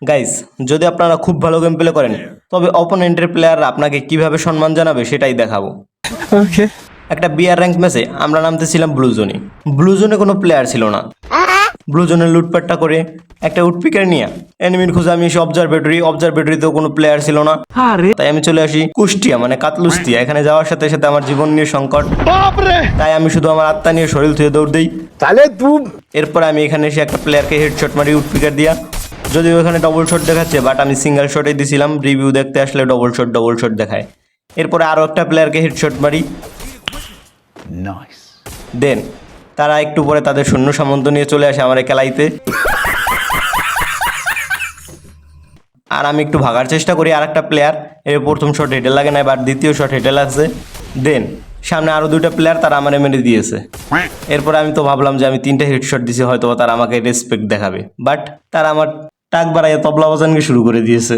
Guys, যদি আপনারা খুব ভালো গেম প্লে করেন তবে অপোনেন্টের প্লেয়ার আপনাকে কিভাবে সম্মান জানাবে সেটাই দেখাবো। একটা বিয়ার র্যাঙ্ক ম্যাচে আমরা নামতেছিলাম ব্লু জোনে। ব্লু জোনে কোনো প্লেয়ার ছিল না। ব্লু জোনে লুটপাটটা করে একটা উডপিকার নিয়ে এনিমির খুঁজে আমি এসে অবজারভেটরিতেও কোনো প্লেয়ার ছিল না। তাই আমি চলে আসি কুষ্টিয়া মানে কাতলুস্তিয়া। এখানে যাওয়ার সাথে সাথে আমার জীবন নিয়ে সংকট, তাই আমি শুধু আমার আত্মা নিয়ে শরীর ধুয়ে দৌড় দিই। এরপর আমি এখানে এসে একটা প্লেয়ারকে হেডশট মারি উডপিকার দিয়া। যদিও এখানে ডবল শট দেখাচ্ছে, বাট আমি সিঙ্গেল শটে দিছিলাম। রিভিউ দেখতে আসলে ডবল শট দেখায়। এরপরে আরও একটা প্লেয়ারকে হেডশট মারি। দেন তারা একটু পরে তাদের সৈন্য সামন্ত নিয়ে চলে আসে আমার খেলাইতে। আর আমি একটু ভাগার চেষ্টা করি। আর একটা প্লেয়ার এর প্রথম শট হেডে লাগে না, বাট দ্বিতীয় শট হেডে লাগছে। দেন সামনে আরও দুইটা প্লেয়ার, তারা আমার মেরে দিয়েছে। এরপরে আমি তো ভাবলাম যে আমি 3টা হেডশট দিছি, হয়তো তারা আমাকে রেসপেক্ট দেখাবে, বাট তারা আমার টাক বাড়াইয়া তবলা বাজানকে শুরু করে দিয়েছে।